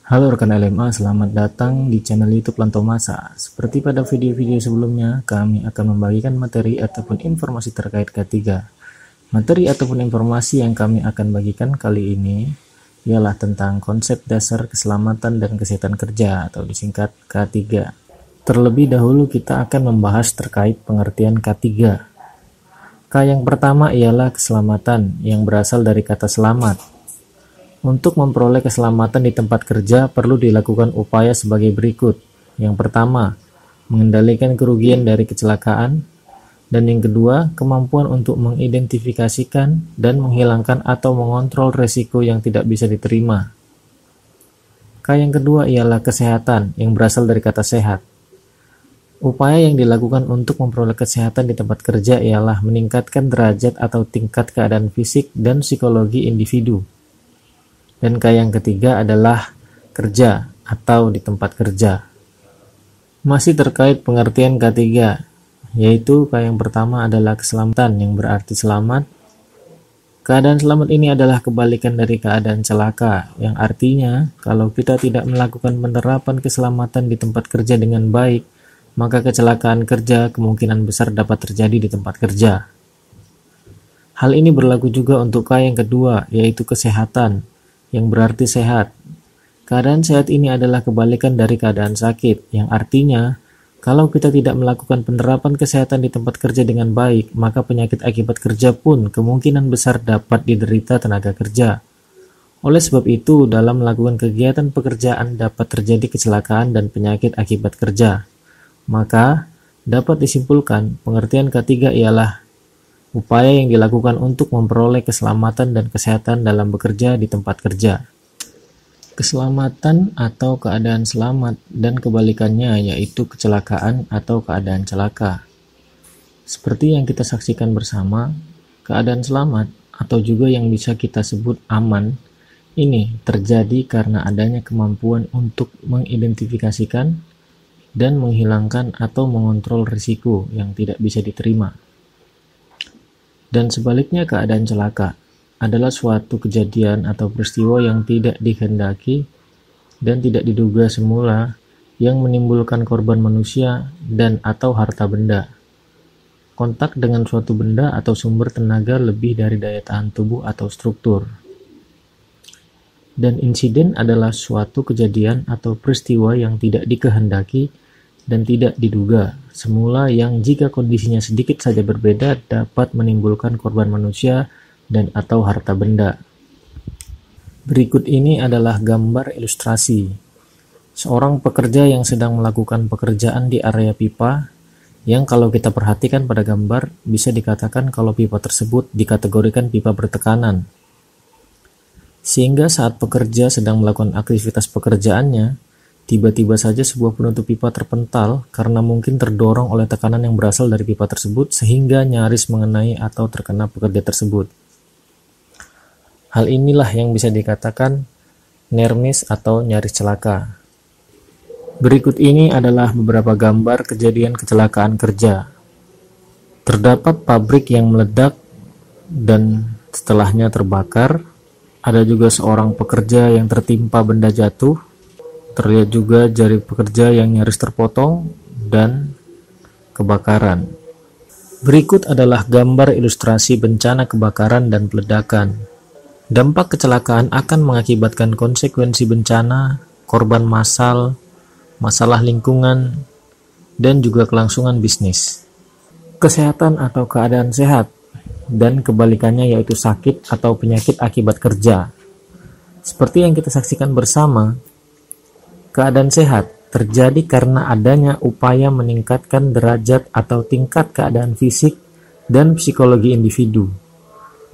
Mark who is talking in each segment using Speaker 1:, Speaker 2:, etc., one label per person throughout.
Speaker 1: Halo rekan LMA, selamat datang di channel YouTube Lantomasa. Seperti pada video-video sebelumnya, kami akan membagikan materi ataupun informasi terkait K3. Materi ataupun informasi yang kami akan bagikan kali ini ialah tentang konsep dasar keselamatan dan kesehatan kerja atau disingkat K3. Terlebih dahulu kita akan membahas terkait pengertian K3. K yang pertama ialah keselamatan yang berasal dari kata selamat. Untuk memperoleh keselamatan di tempat kerja perlu dilakukan upaya sebagai berikut. Yang pertama, mengendalikan kerugian dari kecelakaan. Dan yang kedua, kemampuan untuk mengidentifikasikan dan menghilangkan atau mengontrol resiko yang tidak bisa diterima. K yang kedua ialah kesehatan yang berasal dari kata sehat. Upaya yang dilakukan untuk memperoleh kesehatan di tempat kerja ialah meningkatkan derajat atau tingkat keadaan fisik dan psikologi individu. Dan K yang ketiga adalah kerja atau di tempat kerja. Masih terkait pengertian K3, yaitu K yang pertama adalah keselamatan yang berarti selamat. Keadaan selamat ini adalah kebalikan dari keadaan celaka, yang artinya kalau kita tidak melakukan penerapan keselamatan di tempat kerja dengan baik, maka kecelakaan kerja kemungkinan besar dapat terjadi di tempat kerja. Hal ini berlaku juga untuk K yang kedua, yaitu kesehatan yang berarti sehat. Keadaan sehat ini adalah kebalikan dari keadaan sakit, yang artinya kalau kita tidak melakukan penerapan kesehatan di tempat kerja dengan baik, maka penyakit akibat kerja pun kemungkinan besar dapat diderita tenaga kerja. Oleh sebab itu, dalam melakukan kegiatan pekerjaan dapat terjadi kecelakaan dan penyakit akibat kerja. Maka, dapat disimpulkan pengertian K3 ialah upaya yang dilakukan untuk memperoleh keselamatan dan kesehatan dalam bekerja di tempat kerja. Keselamatan atau keadaan selamat dan kebalikannya yaitu kecelakaan atau keadaan celaka. Seperti yang kita saksikan bersama, keadaan selamat atau juga yang bisa kita sebut aman ini terjadi karena adanya kemampuan untuk mengidentifikasikan dan menghilangkan atau mengontrol risiko yang tidak bisa diterima. Dan sebaliknya keadaan celaka adalah suatu kejadian atau peristiwa yang tidak dikehendaki dan tidak diduga semula yang menimbulkan korban manusia dan atau harta benda. Kontak dengan suatu benda atau sumber tenaga lebih dari daya tahan tubuh atau struktur. Dan insiden adalah suatu kejadian atau peristiwa yang tidak dikehendaki dan tidak diduga semula yang jika kondisinya sedikit saja berbeda dapat menimbulkan korban manusia dan atau harta benda. Berikut ini adalah gambar ilustrasi. Seorang pekerja yang sedang melakukan pekerjaan di area pipa yang kalau kita perhatikan pada gambar bisa dikatakan kalau pipa tersebut dikategorikan pipa bertekanan. Sehingga saat pekerja sedang melakukan aktivitas pekerjaannya, tiba-tiba saja sebuah penutup pipa terpental karena mungkin terdorong oleh tekanan yang berasal dari pipa tersebut sehingga nyaris mengenai atau terkena pekerja tersebut. Hal inilah yang bisa dikatakan near miss atau nyaris celaka. Berikut ini adalah beberapa gambar kejadian kecelakaan kerja. Terdapat pabrik yang meledak dan setelahnya terbakar. Ada juga seorang pekerja yang tertimpa benda jatuh. Terlihat juga jari pekerja yang nyaris terpotong dan kebakaran. Berikut adalah gambar ilustrasi bencana kebakaran dan peledakan. Dampak kecelakaan akan mengakibatkan konsekuensi bencana, korban massal, masalah lingkungan, dan juga kelangsungan bisnis. Kesehatan atau keadaan sehat, dan kebalikannya yaitu sakit atau penyakit akibat kerja. Seperti yang kita saksikan bersama, keadaan sehat terjadi karena adanya upaya meningkatkan derajat atau tingkat keadaan fisik dan psikologi individu.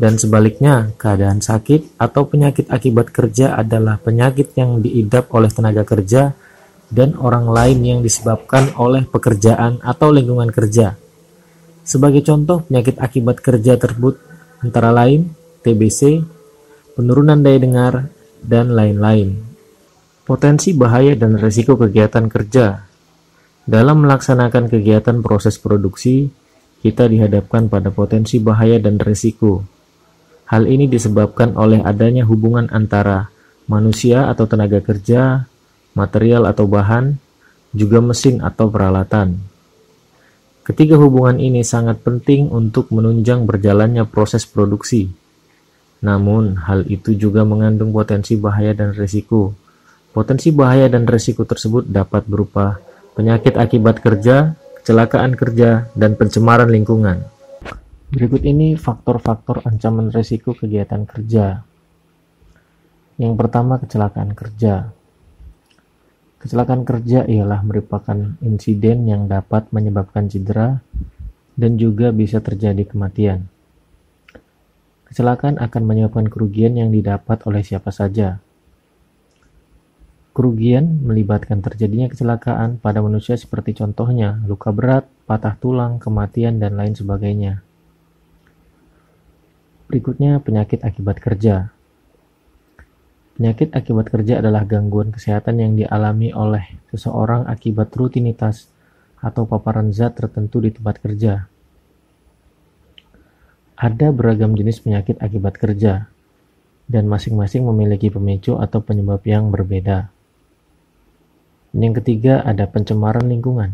Speaker 1: Dan sebaliknya, keadaan sakit atau penyakit akibat kerja adalah penyakit yang diidap oleh tenaga kerja dan orang lain yang disebabkan oleh pekerjaan atau lingkungan kerja. Sebagai contoh, penyakit akibat kerja tersebut antara lain TBC, penurunan daya dengar, dan lain-lain. Potensi bahaya dan risiko kegiatan kerja. Dalam melaksanakan kegiatan proses produksi, kita dihadapkan pada potensi bahaya dan risiko. Hal ini disebabkan oleh adanya hubungan antara manusia atau tenaga kerja, material atau bahan, juga mesin atau peralatan. Ketiga hubungan ini sangat penting untuk menunjang berjalannya proses produksi. Namun, hal itu juga mengandung potensi bahaya dan risiko. Potensi bahaya dan risiko tersebut dapat berupa penyakit akibat kerja, kecelakaan kerja, dan pencemaran lingkungan. Berikut ini faktor-faktor ancaman risiko kegiatan kerja. Yang pertama, kecelakaan kerja. Kecelakaan kerja ialah merupakan insiden yang dapat menyebabkan cedera dan juga bisa terjadi kematian. Kecelakaan akan menyebabkan kerugian yang didapat oleh siapa saja. Kerugian melibatkan terjadinya kecelakaan pada manusia seperti contohnya luka berat, patah tulang, kematian, dan lain sebagainya. Berikutnya, penyakit akibat kerja. Penyakit akibat kerja adalah gangguan kesehatan yang dialami oleh seseorang akibat rutinitas atau paparan zat tertentu di tempat kerja. Ada beragam jenis penyakit akibat kerja, dan masing-masing memiliki pemicu atau penyebab yang berbeda. Yang ketiga, ada pencemaran lingkungan.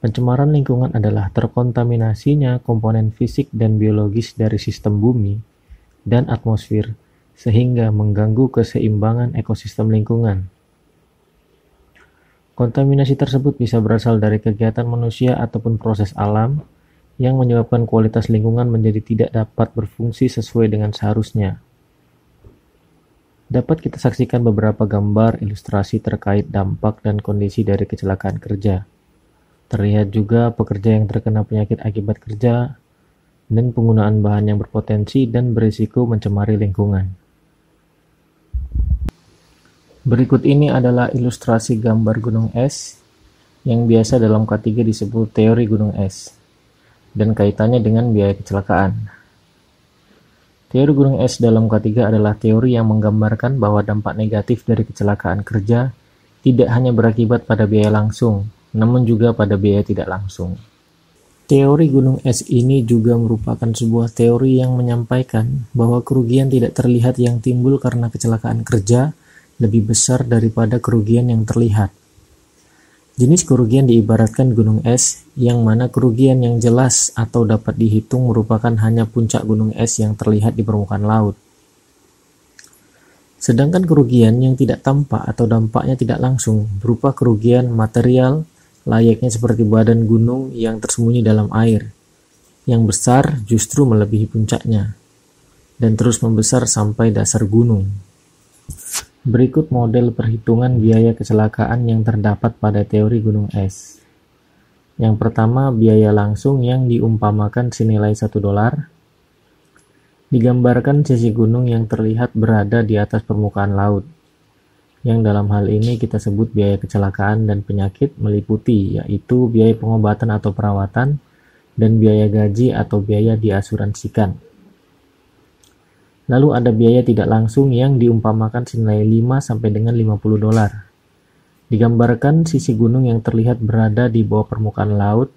Speaker 1: Pencemaran lingkungan adalah terkontaminasinya komponen fisik dan biologis dari sistem bumi dan atmosfer, sehingga mengganggu keseimbangan ekosistem lingkungan. Kontaminasi tersebut bisa berasal dari kegiatan manusia ataupun proses alam yang menyebabkan kualitas lingkungan menjadi tidak dapat berfungsi sesuai dengan seharusnya. Dapat kita saksikan beberapa gambar ilustrasi terkait dampak dan kondisi dari kecelakaan kerja. Terlihat juga pekerja yang terkena penyakit akibat kerja dan penggunaan bahan yang berpotensi dan berisiko mencemari lingkungan. Berikut ini adalah ilustrasi gambar gunung es yang biasa dalam K3 disebut teori gunung es dan kaitannya dengan biaya kecelakaan. Teori gunung es dalam K3 adalah teori yang menggambarkan bahwa dampak negatif dari kecelakaan kerja tidak hanya berakibat pada biaya langsung, namun juga pada biaya tidak langsung. Teori gunung es ini juga merupakan sebuah teori yang menyampaikan bahwa kerugian tidak terlihat yang timbul karena kecelakaan kerja lebih besar daripada kerugian yang terlihat. Jenis kerugian diibaratkan gunung es, yang mana kerugian yang jelas atau dapat dihitung merupakan hanya puncak gunung es yang terlihat di permukaan laut. Sedangkan kerugian yang tidak tampak atau dampaknya tidak langsung berupa kerugian material, layaknya seperti badan gunung yang tersembunyi dalam air, yang besar justru melebihi puncaknya, dan terus membesar sampai dasar gunung. Berikut model perhitungan biaya kecelakaan yang terdapat pada teori gunung es. Yang pertama, biaya langsung yang diumpamakan senilai $1. Digambarkan sisi gunung yang terlihat berada di atas permukaan laut, yang dalam hal ini kita sebut biaya kecelakaan dan penyakit meliputi, yaitu biaya pengobatan atau perawatan, dan biaya gaji atau biaya diasuransikan. Lalu ada biaya tidak langsung yang diumpamakan senilai 5 sampai dengan $50. Digambarkan sisi gunung yang terlihat berada di bawah permukaan laut,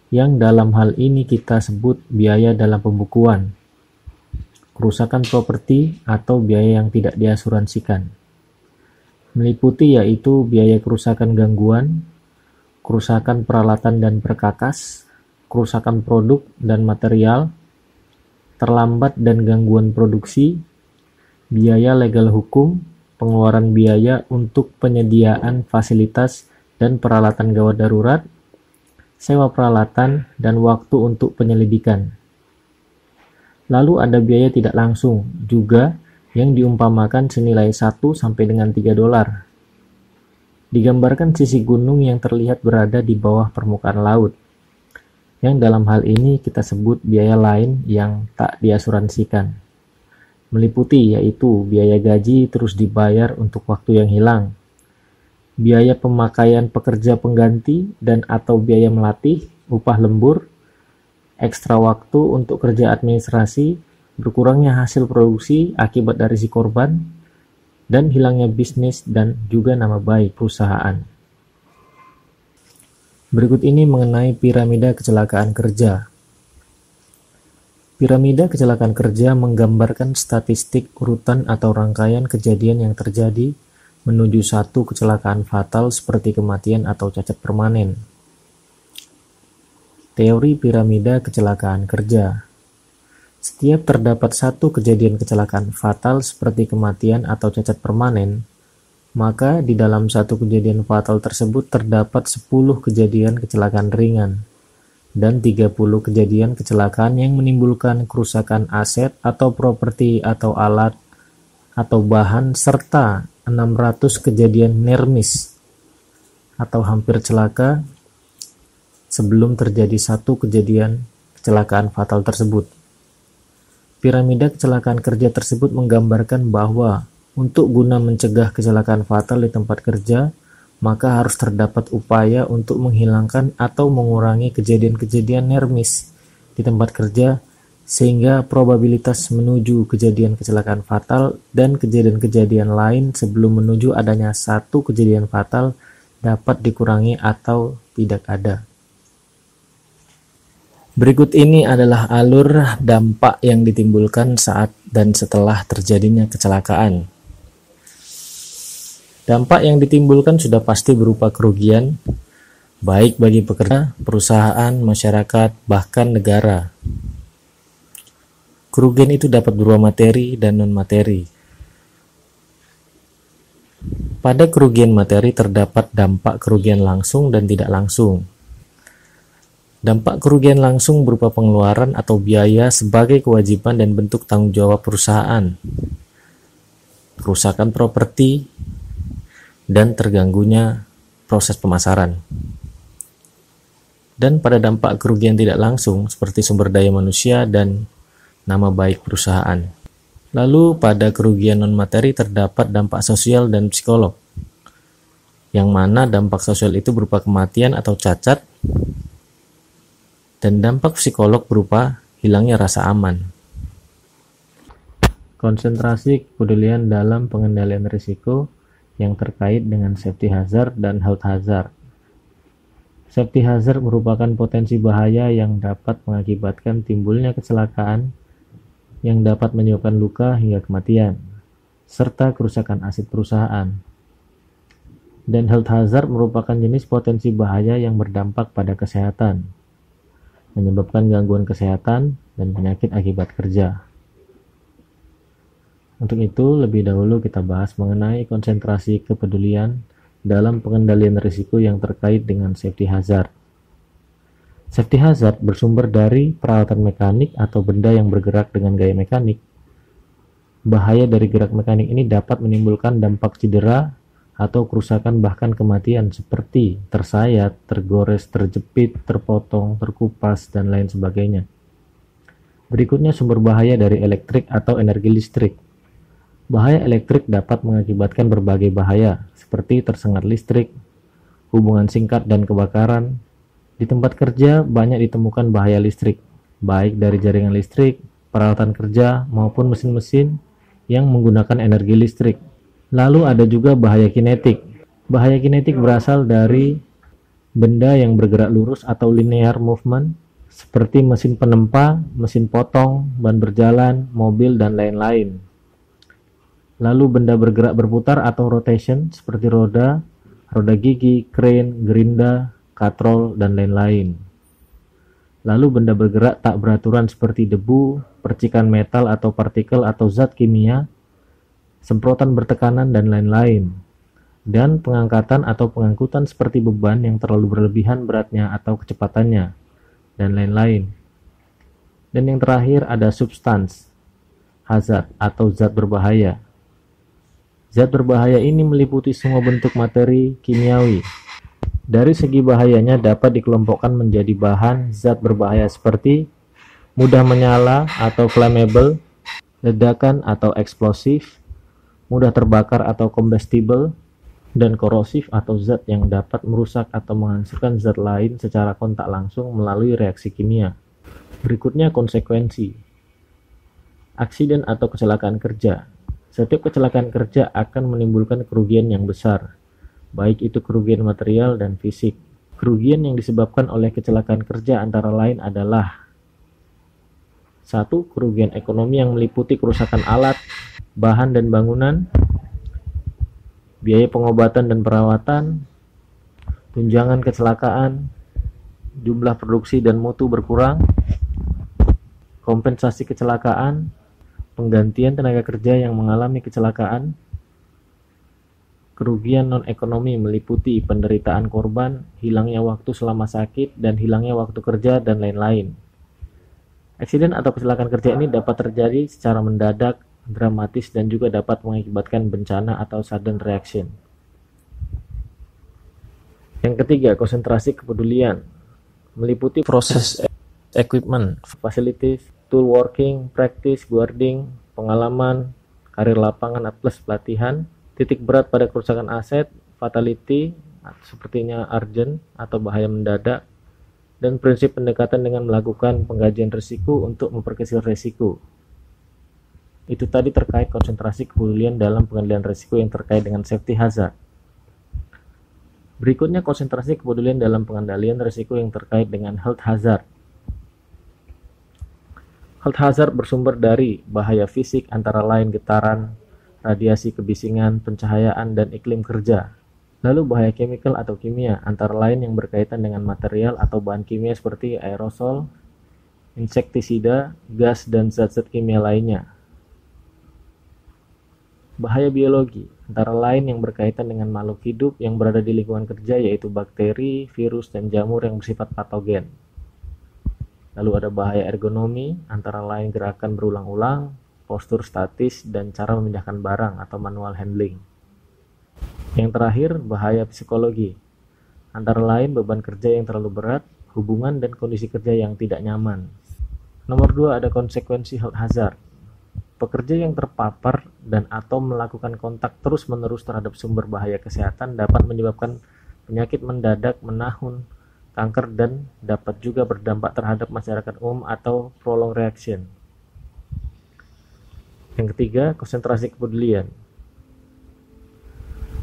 Speaker 1: yang dalam hal ini kita sebut biaya dalam pembukuan, kerusakan properti atau biaya yang tidak diasuransikan. Meliputi yaitu biaya kerusakan gangguan, kerusakan peralatan dan perkakas, kerusakan produk dan material, terlambat dan gangguan produksi, biaya legal hukum, pengeluaran biaya untuk penyediaan fasilitas dan peralatan gawat darurat, sewa peralatan, dan waktu untuk penyelidikan. Lalu ada biaya tidak langsung juga yang diumpamakan senilai 1 sampai dengan $3. Digambarkan sisi gunung yang terlihat berada di bawah permukaan laut, yang dalam hal ini kita sebut biaya lain yang tak diasuransikan. Meliputi yaitu biaya gaji terus dibayar untuk waktu yang hilang, biaya pemakaian pekerja pengganti dan atau biaya melatih, upah lembur, ekstra waktu untuk kerja administrasi, berkurangnya hasil produksi akibat dari si korban, dan hilangnya bisnis dan juga nama baik perusahaan. Berikut ini mengenai piramida kecelakaan kerja. Piramida kecelakaan kerja menggambarkan statistik urutan atau rangkaian kejadian yang terjadi menuju satu kecelakaan fatal seperti kematian atau cacat permanen. Teori piramida kecelakaan kerja. Setiap terdapat satu kejadian kecelakaan fatal seperti kematian atau cacat permanen, maka di dalam satu kejadian fatal tersebut terdapat 10 kejadian kecelakaan ringan dan 30 kejadian kecelakaan yang menimbulkan kerusakan aset atau properti atau alat atau bahan, serta 600 kejadian near miss atau hampir celaka sebelum terjadi satu kejadian kecelakaan fatal tersebut. Piramida kecelakaan kerja tersebut menggambarkan bahwa untuk guna mencegah kecelakaan fatal di tempat kerja, maka harus terdapat upaya untuk menghilangkan atau mengurangi kejadian-kejadian near miss di tempat kerja sehingga probabilitas menuju kejadian kecelakaan fatal dan kejadian-kejadian lain sebelum menuju adanya satu kejadian fatal dapat dikurangi atau tidak ada. Berikut ini adalah alur dampak yang ditimbulkan saat dan setelah terjadinya kecelakaan. Dampak yang ditimbulkan sudah pasti berupa kerugian, baik bagi pekerja, perusahaan, masyarakat, bahkan negara. Kerugian itu dapat berupa materi dan non-materi. Pada kerugian materi terdapat dampak kerugian langsung dan tidak langsung. Dampak kerugian langsung berupa pengeluaran atau biaya sebagai kewajiban dan bentuk tanggung jawab perusahaan, kerusakan properti, dan terganggunya proses pemasaran. Dan pada dampak kerugian tidak langsung seperti sumber daya manusia dan nama baik perusahaan. Lalu pada kerugian non-materi terdapat dampak sosial dan psikolog, yang mana dampak sosial itu berupa kematian atau cacat, dan dampak psikolog berupa hilangnya rasa aman. Konsentrasi kepedulian dalam pengendalian risiko yang terkait dengan safety hazard dan health hazard. Safety hazard merupakan potensi bahaya yang dapat mengakibatkan timbulnya kecelakaan yang dapat menyebabkan luka hingga kematian, serta kerusakan aset perusahaan. Dan health hazard merupakan jenis potensi bahaya yang berdampak pada kesehatan, menyebabkan gangguan kesehatan dan penyakit akibat kerja. Untuk itu, lebih dahulu kita bahas mengenai konsentrasi kepedulian dalam pengendalian risiko yang terkait dengan safety hazard. Safety hazard bersumber dari peralatan mekanik atau benda yang bergerak dengan gaya mekanik. Bahaya dari gerak mekanik ini dapat menimbulkan dampak cedera atau kerusakan bahkan kematian seperti tersayat, tergores, terjepit, terpotong, terkupas, dan lain sebagainya. Berikutnya sumber bahaya dari elektrik atau energi listrik. Bahaya elektrik dapat mengakibatkan berbagai bahaya, seperti tersengat listrik, hubungan singkat, dan kebakaran. Di tempat kerja banyak ditemukan bahaya listrik, baik dari jaringan listrik, peralatan kerja, maupun mesin-mesin yang menggunakan energi listrik. Lalu ada juga bahaya kinetik. Bahaya kinetik berasal dari benda yang bergerak lurus atau linear movement, seperti mesin penempa, mesin potong, ban berjalan, mobil, dan lain-lain. Lalu benda bergerak berputar atau rotation seperti roda, roda gigi, crane, gerinda, katrol, dan lain-lain. Lalu benda bergerak tak beraturan seperti debu, percikan metal atau partikel atau zat kimia, semprotan bertekanan, dan lain-lain. Dan pengangkatan atau pengangkutan seperti beban yang terlalu berlebihan beratnya atau kecepatannya, dan lain-lain. Dan yang terakhir ada substance hazard atau zat berbahaya. Zat berbahaya ini meliputi semua bentuk materi kimiawi. Dari segi bahayanya dapat dikelompokkan menjadi bahan zat berbahaya seperti mudah menyala atau flammable, ledakan atau eksplosif, mudah terbakar atau combustible, dan korosif atau zat yang dapat merusak atau menghancurkan zat lain secara kontak langsung melalui reaksi kimia. Berikutnya konsekuensi. Aksiden atau kecelakaan kerja. Setiap kecelakaan kerja akan menimbulkan kerugian yang besar, baik itu kerugian material dan fisik. Kerugian yang disebabkan oleh kecelakaan kerja antara lain adalah 1. Kerugian ekonomi yang meliputi kerusakan alat, bahan dan bangunan, biaya pengobatan dan perawatan, tunjangan kecelakaan, jumlah produksi dan mutu berkurang, kompensasi kecelakaan, penggantian tenaga kerja yang mengalami kecelakaan, kerugian non-ekonomi meliputi penderitaan korban, hilangnya waktu selama sakit, dan hilangnya waktu kerja, dan lain-lain. Eksiden atau kecelakaan kerja ini dapat terjadi secara mendadak, dramatis, dan juga dapat mengakibatkan bencana atau sudden reaction. Yang ketiga, konsentrasi kepedulian meliputi proses equipment, facilities, tool working, practice, guarding, pengalaman, karir lapangan plus pelatihan, titik berat pada kerusakan aset, fatality, sepertinya urgent atau bahaya mendadak, dan prinsip pendekatan dengan melakukan pengkajian risiko untuk memperkecil risiko. Itu tadi terkait konsentrasi kepedulian dalam pengendalian risiko yang terkait dengan safety hazard. Berikutnya konsentrasi kepedulian dalam pengendalian risiko yang terkait dengan health hazard. Health hazard bersumber dari bahaya fisik antara lain getaran, radiasi kebisingan, pencahayaan, dan iklim kerja. Lalu bahaya chemical atau kimia, antara lain yang berkaitan dengan material atau bahan kimia seperti aerosol, insektisida, gas, dan zat-zat kimia lainnya. Bahaya biologi, antara lain yang berkaitan dengan makhluk hidup yang berada di lingkungan kerja yaitu bakteri, virus, dan jamur yang bersifat patogen. Lalu ada bahaya ergonomi, antara lain gerakan berulang-ulang, postur statis, dan cara memindahkan barang atau manual handling. Yang terakhir, bahaya psikologi, antara lain beban kerja yang terlalu berat, hubungan dan kondisi kerja yang tidak nyaman. Nomor 2 ada konsekuensi health hazard. Pekerja yang terpapar dan atau melakukan kontak terus-menerus terhadap sumber bahaya kesehatan dapat menyebabkan penyakit mendadak, menahun, kanker, dan dapat juga berdampak terhadap masyarakat umum atau prolonged reaction. Yang ketiga, konsentrasi kepedulian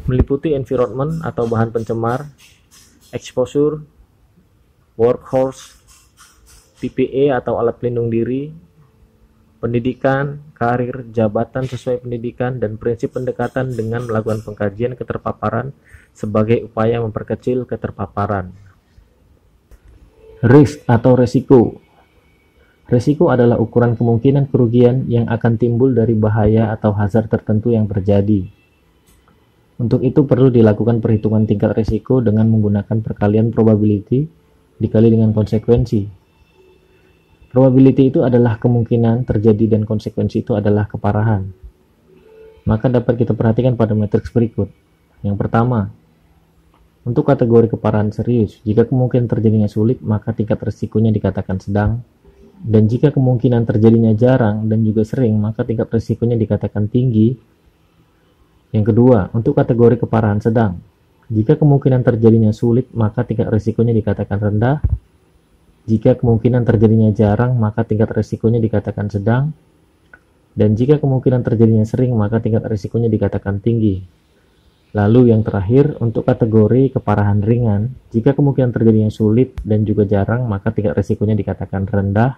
Speaker 1: meliputi environment atau bahan pencemar, exposure, workhorse, PPE atau alat pelindung diri, pendidikan, karir, jabatan sesuai pendidikan, dan prinsip pendekatan dengan melakukan pengkajian keterpaparan sebagai upaya memperkecil keterpaparan. Risk atau resiko. Risiko adalah ukuran kemungkinan kerugian yang akan timbul dari bahaya atau hazard tertentu yang terjadi. Untuk itu perlu dilakukan perhitungan tingkat risiko dengan menggunakan perkalian probability dikali dengan konsekuensi. Probability itu adalah kemungkinan terjadi dan konsekuensi itu adalah keparahan. Maka dapat kita perhatikan pada matriks berikut. Yang pertama, untuk kategori keparahan serius, jika kemungkinan terjadinya sulit, maka tingkat risikonya dikatakan sedang. Dan jika kemungkinan terjadinya jarang dan juga sering, maka tingkat risikonya dikatakan tinggi. Yang kedua, untuk kategori keparahan sedang, jika kemungkinan terjadinya sulit, maka tingkat risikonya dikatakan rendah. Jika kemungkinan terjadinya jarang, maka tingkat risikonya dikatakan sedang. Dan jika kemungkinan terjadinya sering, maka tingkat risikonya dikatakan tinggi. Lalu yang terakhir, untuk kategori keparahan ringan, jika kemungkinan terjadinya sulit dan juga jarang, maka tingkat risikonya dikatakan rendah.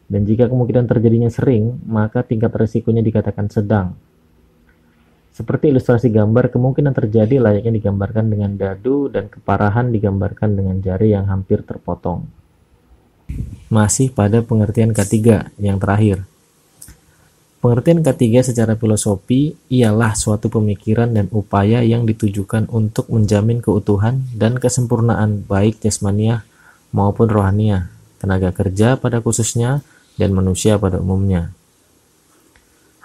Speaker 1: Dan jika kemungkinan terjadinya sering, maka tingkat risikonya dikatakan sedang. Seperti ilustrasi gambar, kemungkinan terjadi layaknya digambarkan dengan dadu dan keparahan digambarkan dengan jari yang hampir terpotong. Masih pada pengertian ketiga, yang terakhir. Pengertian ketiga secara filosofi ialah suatu pemikiran dan upaya yang ditujukan untuk menjamin keutuhan dan kesempurnaan baik jasmaniah maupun rohaniah, tenaga kerja pada khususnya, dan manusia pada umumnya.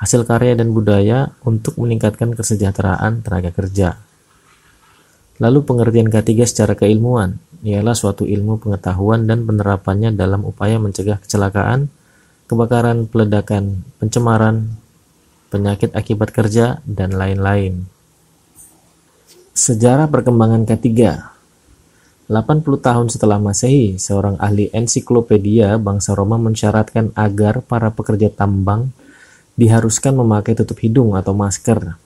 Speaker 1: Hasil karya dan budaya untuk meningkatkan kesejahteraan tenaga kerja. Lalu pengertian ketiga secara keilmuan ialah suatu ilmu pengetahuan dan penerapannya dalam upaya mencegah kecelakaan, kebakaran, peledakan, pencemaran, penyakit akibat kerja, dan lain-lain. Sejarah perkembangan ketiga. 80 tahun setelah Masehi, seorang ahli ensiklopedia bangsa Roma mensyaratkan agar para pekerja tambang diharuskan memakai tutup hidung atau masker.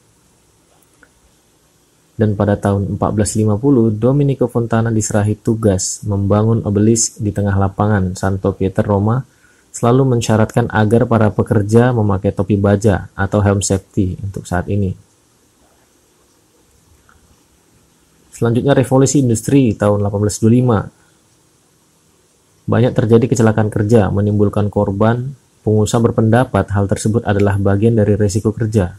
Speaker 1: Dan pada tahun 1450, Domenico Fontana diserahi tugas membangun obelisk di tengah lapangan Santo Pieter Roma selalu mensyaratkan agar para pekerja memakai topi baja atau helm safety untuk saat ini. Selanjutnya revolusi industri tahun 1825. Banyak terjadi kecelakaan kerja, menimbulkan korban. Pengusaha berpendapat hal tersebut adalah bagian dari risiko kerja.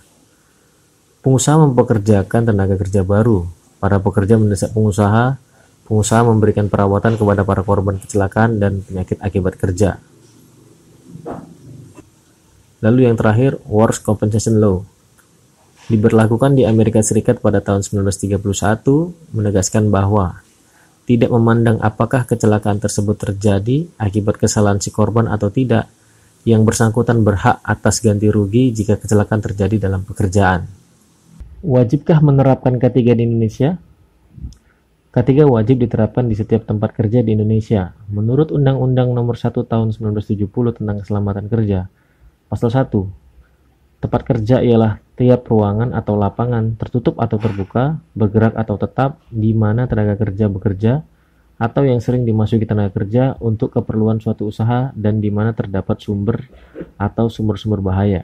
Speaker 1: Pengusaha mempekerjakan tenaga kerja baru. Para pekerja mendesak pengusaha memberikan perawatan kepada para korban kecelakaan dan penyakit akibat kerja. Lalu yang terakhir, Workers' Compensation Law. Diberlakukan di Amerika Serikat pada tahun 1931, menegaskan bahwa tidak memandang apakah kecelakaan tersebut terjadi akibat kesalahan si korban atau tidak, yang bersangkutan berhak atas ganti rugi jika kecelakaan terjadi dalam pekerjaan. Wajibkah menerapkan K3 di Indonesia? K3 wajib diterapkan di setiap tempat kerja di Indonesia. Menurut Undang-Undang Nomor 1 Tahun 1970 tentang Keselamatan Kerja, Pasal 1, tempat kerja ialah tiap ruangan atau lapangan, tertutup atau terbuka, bergerak atau tetap, di mana tenaga kerja bekerja, atau yang sering dimasuki tenaga kerja untuk keperluan suatu usaha dan di mana terdapat sumber atau sumber-sumber bahaya.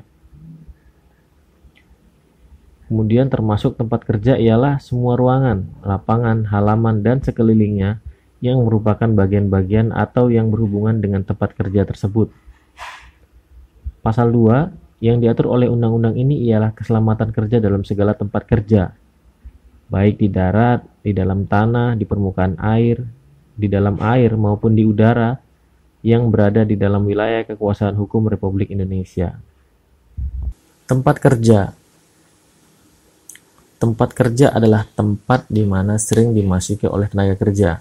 Speaker 1: Kemudian termasuk tempat kerja ialah semua ruangan, lapangan, halaman, dan sekelilingnya yang merupakan bagian-bagian atau yang berhubungan dengan tempat kerja tersebut. Pasal 2 yang diatur oleh undang-undang ini ialah keselamatan kerja dalam segala tempat kerja, baik di darat, di dalam tanah, di permukaan air, di dalam air maupun di udara yang berada di dalam wilayah kekuasaan hukum Republik Indonesia. Tempat kerja. Tempat kerja adalah tempat di mana sering dimasuki oleh tenaga kerja,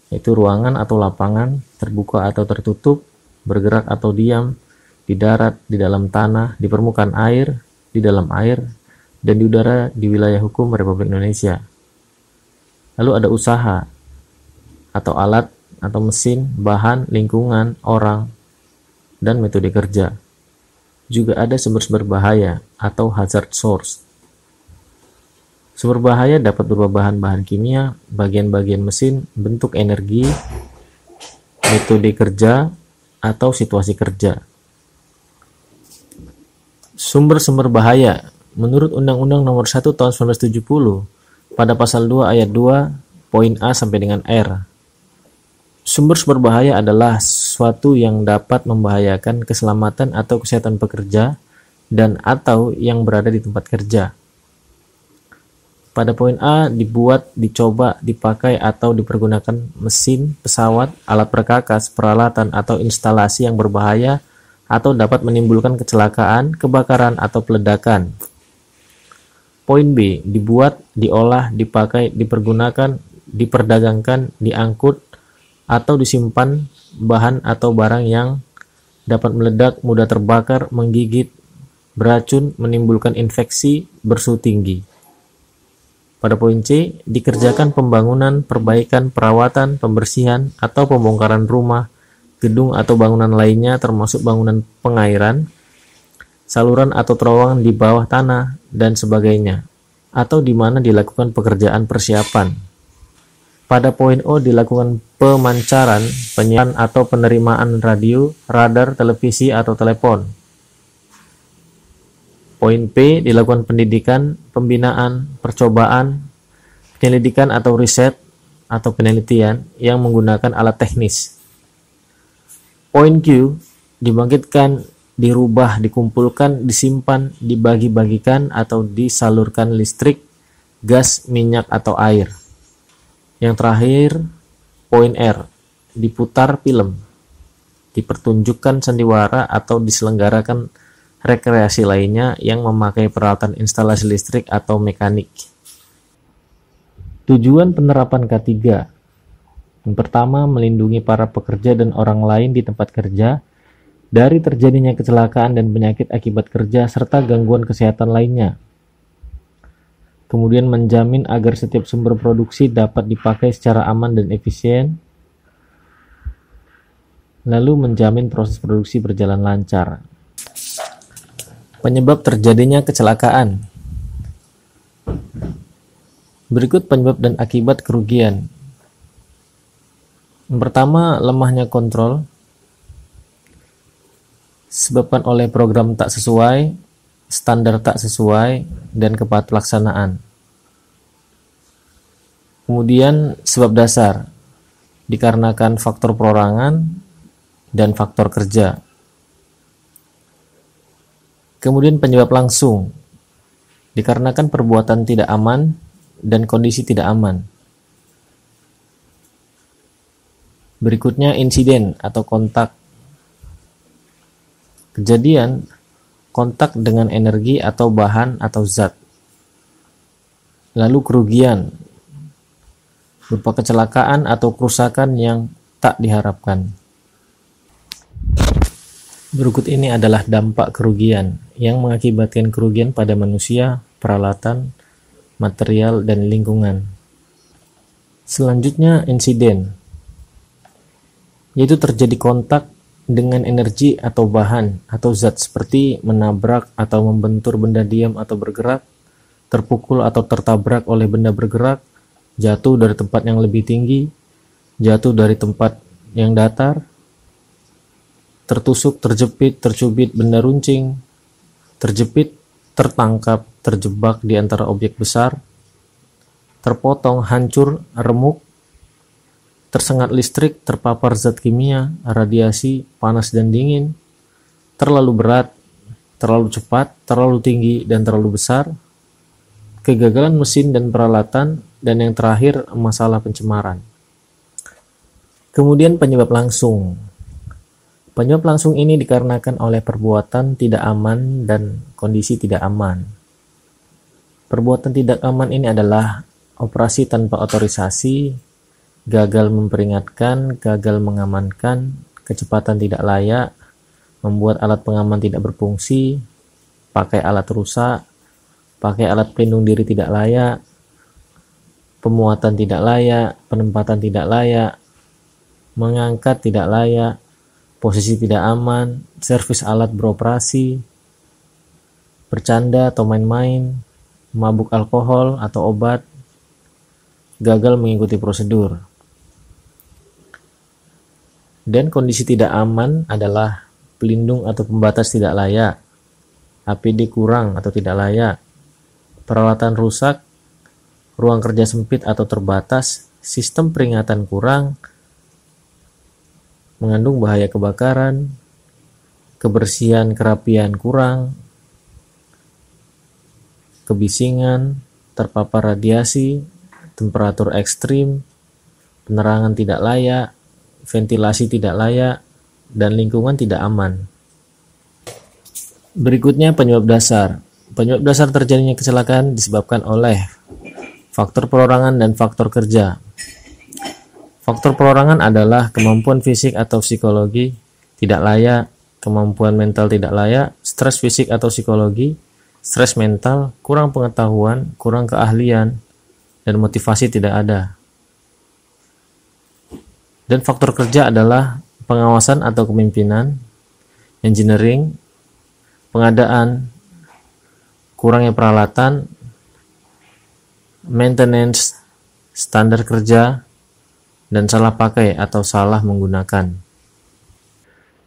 Speaker 1: yaitu ruangan atau lapangan, terbuka atau tertutup, bergerak atau diam, di darat, di dalam tanah, di permukaan air, di dalam air, dan di udara di wilayah hukum Republik Indonesia. Lalu ada usaha, atau alat, atau mesin, bahan, lingkungan, orang, dan metode kerja. Juga ada sumber-sumber bahaya, atau hazard source. Sumber bahaya dapat berupa bahan-bahan kimia, bagian-bagian mesin, bentuk energi, metode kerja, atau situasi kerja. Sumber-sumber bahaya. Menurut Undang-Undang Nomor 1 Tahun 1970, pada pasal 2 ayat 2, poin A sampai dengan R. Sumber-sumber bahaya adalah sesuatu yang dapat membahayakan keselamatan atau kesehatan pekerja dan atau yang berada di tempat kerja. Pada poin A, dibuat, dicoba, dipakai atau dipergunakan mesin, pesawat, alat perkakas, peralatan atau instalasi yang berbahaya atau dapat menimbulkan kecelakaan, kebakaran, atau peledakan. Poin B, dibuat, diolah, dipakai, dipergunakan, diperdagangkan, diangkut, atau disimpan bahan atau barang yang dapat meledak, mudah terbakar, menggigit, beracun, menimbulkan infeksi, bersuhu tinggi. Pada poin C, dikerjakan pembangunan, perbaikan, perawatan, pembersihan, atau pembongkaran rumah, gedung atau bangunan lainnya termasuk bangunan pengairan, saluran atau terowongan di bawah tanah, dan sebagainya, atau di mana dilakukan pekerjaan persiapan. Pada poin O dilakukan pemancaran, penyiaran atau penerimaan radio, radar, televisi, atau telepon. Poin P dilakukan pendidikan, pembinaan, percobaan, penyelidikan atau riset, atau penelitian yang menggunakan alat teknis. Poin Q, dibangkitkan, dirubah, dikumpulkan, disimpan, dibagi-bagikan, atau disalurkan listrik, gas, minyak, atau air. Yang terakhir, poin R, diputar film, dipertunjukkan sandiwara, atau diselenggarakan rekreasi lainnya yang memakai peralatan instalasi listrik atau mekanik. Tujuan penerapan K3. Yang pertama, melindungi para pekerja dan orang lain di tempat kerja dari terjadinya kecelakaan dan penyakit akibat kerja serta gangguan kesehatan lainnya. Kemudian menjamin agar setiap sumber produksi dapat dipakai secara aman dan efisien. Lalu menjamin proses produksi berjalan lancar. Penyebab terjadinya kecelakaan. Berikut penyebab dan akibat kerugian. Yang pertama, lemahnya kontrol. disebabkan oleh program tak sesuai, standar tak sesuai, dan kepelaksanaan. Kemudian sebab dasar, dikarenakan faktor perorangan dan faktor kerja. Kemudian penyebab langsung, dikarenakan perbuatan tidak aman dan kondisi tidak aman. Berikutnya insiden atau kontak. Kejadian kontak dengan energi atau bahan atau zat. Lalu kerugian berupa kecelakaan atau kerusakan yang tak diharapkan. Berikut ini adalah dampak kerugian yang mengakibatkan kerugian pada manusia, peralatan, material, dan lingkungan. Selanjutnya insiden, yaitu terjadi kontak dengan energi atau bahan atau zat seperti menabrak atau membentur benda diam atau bergerak, terpukul atau tertabrak oleh benda bergerak, jatuh dari tempat yang lebih tinggi, jatuh dari tempat yang datar, tertusuk, terjepit, tercubit benda runcing, terjepit, tertangkap, terjebak di antara objek besar, terpotong, hancur, remuk, tersengat listrik, terpapar zat kimia, radiasi, panas dan dingin, terlalu berat, terlalu cepat, terlalu tinggi, dan terlalu besar, kegagalan mesin dan peralatan, dan yang terakhir masalah pencemaran. Kemudian penyebab langsung. Penyebab langsung ini dikarenakan oleh perbuatan tidak aman dan kondisi tidak aman. Perbuatan tidak aman ini adalah operasi tanpa otorisasi, gagal memperingatkan, gagal mengamankan, kecepatan tidak layak, membuat alat pengaman tidak berfungsi, pakai alat rusak, pakai alat pelindung diri tidak layak, pemuatan tidak layak, penempatan tidak layak, mengangkat tidak layak, posisi tidak aman, servis alat beroperasi, bercanda atau main-main, mabuk alkohol atau obat, gagal mengikuti prosedur. Dan kondisi tidak aman adalah pelindung atau pembatas tidak layak, APD kurang atau tidak layak, peralatan rusak, ruang kerja sempit atau terbatas, sistem peringatan kurang, mengandung bahaya kebakaran, kebersihan kerapian kurang, kebisingan, terpapar radiasi, temperatur ekstrim, penerangan tidak layak, ventilasi tidak layak, dan lingkungan tidak aman. Berikutnya penyebab dasar. Penyebab dasar terjadinya kecelakaan disebabkan oleh faktor perorangan dan faktor kerja. Faktor perorangan adalah kemampuan fisik atau psikologi tidak layak, kemampuan mental tidak layak, stres fisik atau psikologi, stres mental, kurang pengetahuan, kurang keahlian, dan motivasi tidak ada. Dan faktor kerja adalah pengawasan atau kepemimpinan, engineering, pengadaan, kurangnya peralatan, maintenance, standar kerja, dan salah pakai atau salah menggunakan.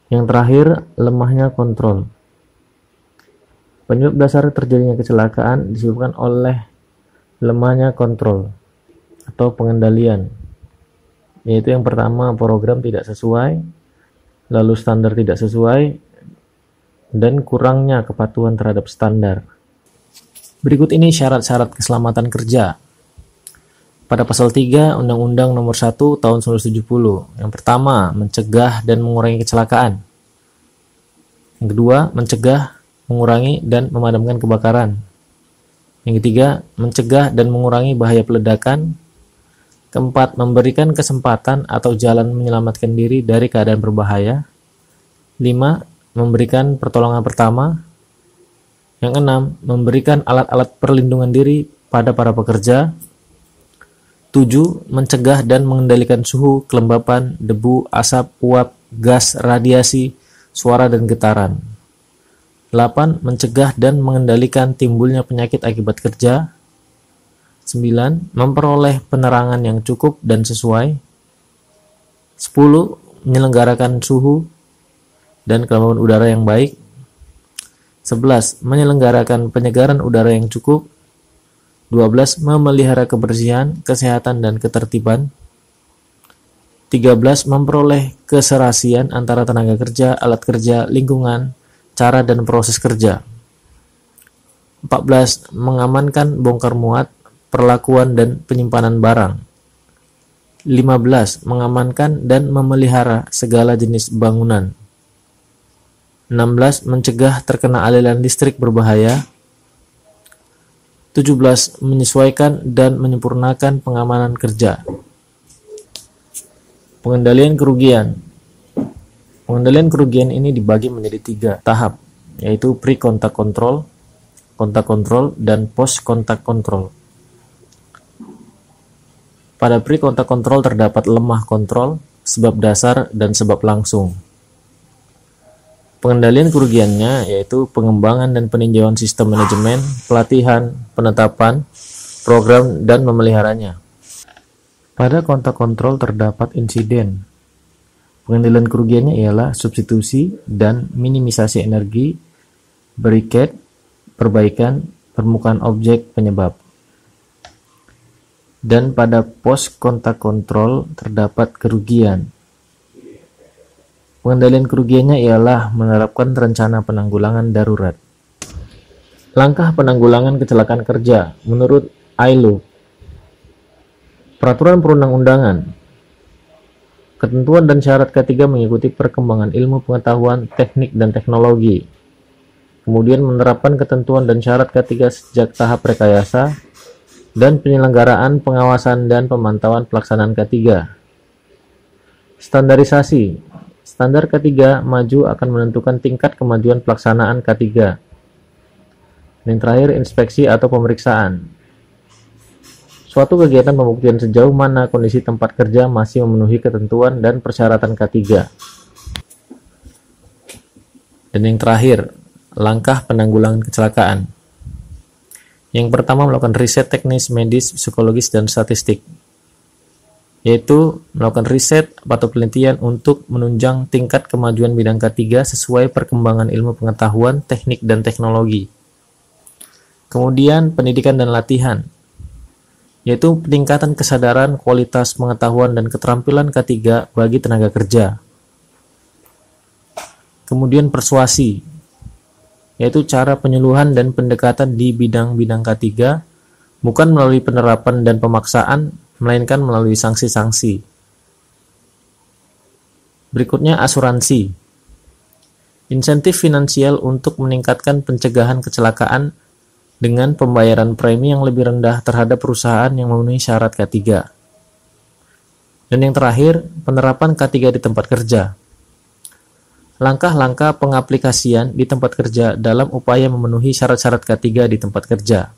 Speaker 1: Yang terakhir, lemahnya kontrol. Penyebab dasar terjadinya kecelakaan disebabkan oleh lemahnya kontrol atau pengendalian, yaitu yang pertama program tidak sesuai, lalu standar tidak sesuai, dan kurangnya kepatuhan terhadap standar. Berikut ini syarat-syarat keselamatan kerja. Pada pasal 3 Undang-Undang Nomor 1 Tahun 1970, yang pertama, mencegah dan mengurangi kecelakaan. Yang kedua, mencegah, mengurangi, dan memadamkan kebakaran. Yang ketiga, mencegah dan mengurangi bahaya peledakan. Keempat, memberikan kesempatan atau jalan menyelamatkan diri dari keadaan berbahaya. 5. Memberikan pertolongan pertama. Yang 6. Memberikan alat-alat perlindungan diri pada para pekerja. 7. Mencegah dan mengendalikan suhu, kelembapan, debu, asap, uap, gas, radiasi, suara, dan getaran. 8. Mencegah dan mengendalikan timbulnya penyakit akibat kerja. 9. Memperoleh penerangan yang cukup dan sesuai. 10. Menyelenggarakan suhu. dan kelembaban udara yang baik. 11. Menyelenggarakan penyegaran udara yang cukup. 12. Memelihara kebersihan, kesehatan, dan ketertiban. 13. Memperoleh keserasian antara tenaga kerja, alat kerja, lingkungan, cara dan proses kerja. 14. Mengamankan bongkar muat, perlakuan dan penyimpanan barang. 15. Mengamankan dan memelihara segala jenis bangunan. 16. Mencegah terkena aliran listrik berbahaya. 17. Menyesuaikan dan menyempurnakan pengamanan kerja. Pengendalian kerugian. Pengendalian kerugian ini dibagi menjadi 3 tahap, yaitu pre-contact control, contact control, dan post-contact control. Pada pre-contact control terdapat lemah kontrol, sebab dasar, dan sebab langsung. Pengendalian kerugiannya yaitu pengembangan dan peninjauan sistem manajemen, pelatihan, penetapan, program, dan memeliharanya. Pada kontak kontrol terdapat insiden. Pengendalian kerugiannya ialah substitusi dan minimisasi energi, barricade, perbaikan, permukaan objek penyebab. Dan pada post kontak kontrol terdapat kerugian. Pengendalian kerugiannya ialah menerapkan rencana penanggulangan darurat. Langkah penanggulangan kecelakaan kerja menurut ILO. Peraturan perundang-undangan. Ketentuan dan syarat ketiga mengikuti perkembangan ilmu pengetahuan, teknik, dan teknologi. Kemudian menerapkan ketentuan dan syarat ketiga sejak tahap rekayasa dan penyelenggaraan pengawasan dan pemantauan pelaksanaan ketiga. Standarisasi. Standar K3 maju akan menentukan tingkat kemajuan pelaksanaan K3. Dan terakhir, inspeksi atau pemeriksaan. Suatu kegiatan pembuktian sejauh mana kondisi tempat kerja masih memenuhi ketentuan dan persyaratan K3. Dan yang terakhir, langkah penanggulangan kecelakaan. Yang pertama, melakukan riset teknis, medis, psikologis, dan statistik, yaitu melakukan riset atau penelitian untuk menunjang tingkat kemajuan bidang K3 sesuai perkembangan ilmu pengetahuan, teknik, dan teknologi. Kemudian pendidikan dan latihan, yaitu peningkatan kesadaran, kualitas pengetahuan, dan keterampilan K3 bagi tenaga kerja. Kemudian persuasi, yaitu cara penyuluhan dan pendekatan di bidang-bidang K3, bukan melalui penerapan dan pemaksaan, melainkan melalui sanksi-sanksi. Berikutnya asuransi. Insentif finansial untuk meningkatkan pencegahan kecelakaan dengan pembayaran premi yang lebih rendah terhadap perusahaan yang memenuhi syarat K3. Dan yang terakhir, penerapan K3 di tempat kerja. Langkah-langkah pengaplikasian di tempat kerja dalam upaya memenuhi syarat-syarat K3 di tempat kerja.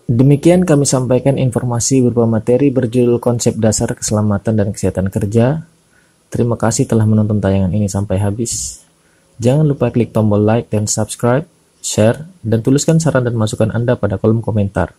Speaker 1: Demikian kami sampaikan informasi berupa materi berjudul Konsep Dasar Keselamatan dan Kesehatan Kerja. Terima kasih telah menonton tayangan ini sampai habis. Jangan lupa klik tombol like dan subscribe, share, dan tuliskan saran dan masukan Anda pada kolom komentar.